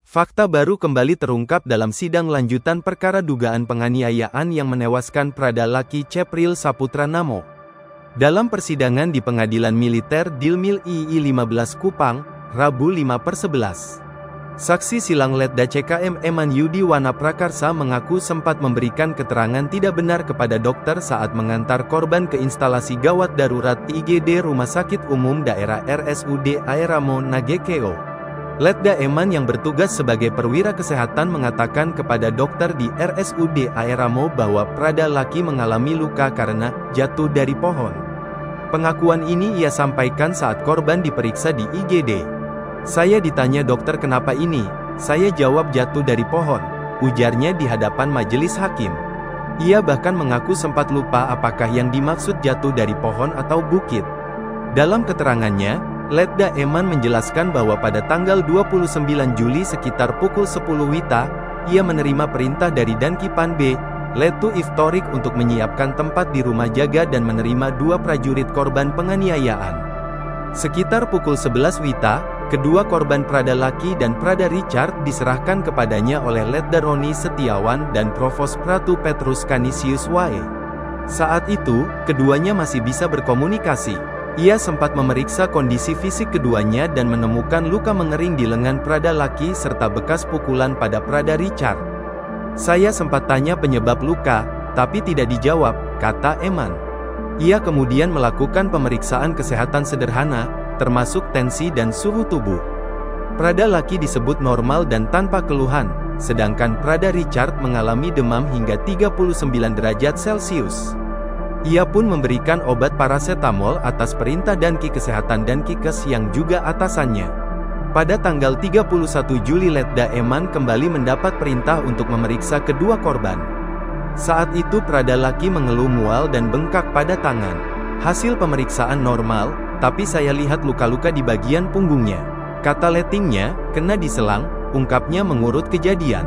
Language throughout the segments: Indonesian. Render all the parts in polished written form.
Fakta baru kembali terungkap dalam sidang lanjutan perkara dugaan penganiayaan yang menewaskan Pradalaki Cepril Saputra Namo. Dalam persidangan di Pengadilan Militer Dilmil II 15 Kupang, Rabu 5/11. Saksi silang Letda CKM Eman Yudi Wana Prakarsa mengaku sempat memberikan keterangan tidak benar kepada dokter saat mengantar korban ke instalasi gawat darurat IGD Rumah Sakit Umum Daerah RSUD Aeramo Nagekeo. Letda Eman yang bertugas sebagai perwira kesehatan mengatakan kepada dokter di RSUD Aeramo bahwa Pradalaki mengalami luka karena jatuh dari pohon. Pengakuan ini ia sampaikan saat korban diperiksa di IGD. "Saya ditanya dokter kenapa ini, saya jawab jatuh dari pohon," ujarnya di hadapan majelis hakim. Ia bahkan mengaku sempat lupa apakah yang dimaksud jatuh dari pohon atau bukit. Dalam keterangannya, Letda Eman menjelaskan bahwa pada tanggal 29 Juli sekitar pukul 10 WITA, ia menerima perintah dari Danki Pan B, Letu Iftorik untuk menyiapkan tempat di rumah jaga dan menerima 2 prajurit korban penganiayaan. Sekitar pukul 11 WITA, kedua korban Pradalaki dan Prada Richard diserahkan kepadanya oleh Letda Roni Setiawan dan Provos Pratu Petrus Canisius Wae. Saat itu, keduanya masih bisa berkomunikasi. Ia sempat memeriksa kondisi fisik keduanya dan menemukan luka mengering di lengan Pradalaki serta bekas pukulan pada Prada Richard. "Saya sempat tanya penyebab luka, tapi tidak dijawab," kata Eman. Ia kemudian melakukan pemeriksaan kesehatan sederhana, termasuk tensi dan suhu tubuh. Pradalaki disebut normal dan tanpa keluhan, sedangkan Prada Richard mengalami demam hingga 39 derajat Celcius. Ia pun memberikan obat parasetamol atas perintah Danki Kesehatan Dankikes yang juga atasannya. Pada tanggal 31 Juli Letda Eman kembali mendapat perintah untuk memeriksa kedua korban. Saat itu Pradalaki mengeluh mual dan bengkak pada tangan. "Hasil pemeriksaan normal, tapi saya lihat luka-luka di bagian punggungnya," kata lettingnya, "kena diselang," ungkapnya mengurut kejadian.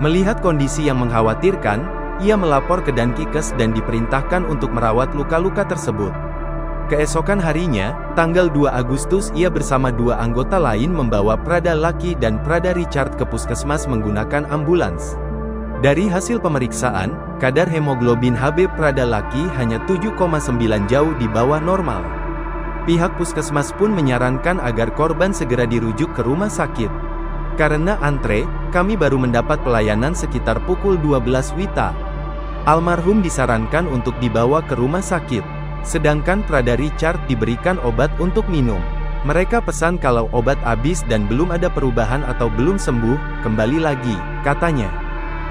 Melihat kondisi yang mengkhawatirkan, ia melapor ke Dankikes dan diperintahkan untuk merawat luka-luka tersebut. Keesokan harinya, tanggal 2 Agustus ia bersama 2 anggota lain membawa Pradalaki dan Prada Richard ke puskesmas menggunakan ambulans. Dari hasil pemeriksaan, kadar hemoglobin Hb Pradalaki hanya 7,9 jauh di bawah normal. Pihak puskesmas pun menyarankan agar korban segera dirujuk ke rumah sakit. "Karena antre, kami baru mendapat pelayanan sekitar pukul 12 WITA. Almarhum disarankan untuk dibawa ke rumah sakit, sedangkan Prada Richard diberikan obat untuk minum. Mereka pesan kalau obat habis dan belum ada perubahan atau belum sembuh, kembali lagi," katanya.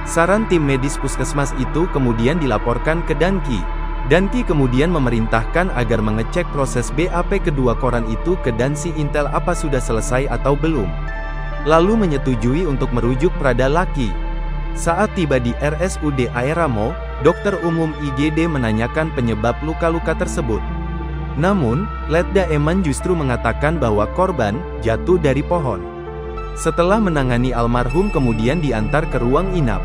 Saran tim medis puskesmas itu kemudian dilaporkan ke Danki. Danki kemudian memerintahkan agar mengecek proses BAP kedua koran itu ke Dansi Intel apa sudah selesai atau belum. Lalu menyetujui untuk merujuk Pradalaki. Saat tiba di RSUD Aeramo, dokter umum IGD menanyakan penyebab luka-luka tersebut. Namun, Letda Eman justru mengatakan bahwa korban jatuh dari pohon. Setelah menangani almarhum kemudian diantar ke ruang inap.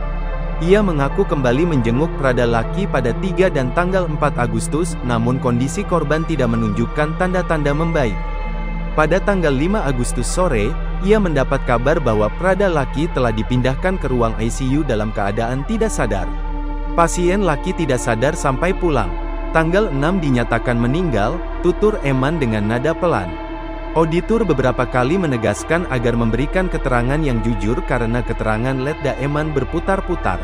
Ia mengaku kembali menjenguk Pradalaki pada 3 dan tanggal 4 Agustus, namun kondisi korban tidak menunjukkan tanda-tanda membaik. Pada tanggal 5 Agustus sore, ia mendapat kabar bahwa Pradalaki telah dipindahkan ke ruang ICU dalam keadaan tidak sadar. Pasien laki tidak sadar sampai pulang. Tanggal 6 dinyatakan meninggal, tutur Eman dengan nada pelan. Auditor beberapa kali menegaskan agar memberikan keterangan yang jujur karena keterangan Letda Eman berputar-putar.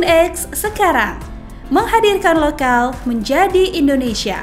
GenX sekarang menghadirkan lokal menjadi Indonesia.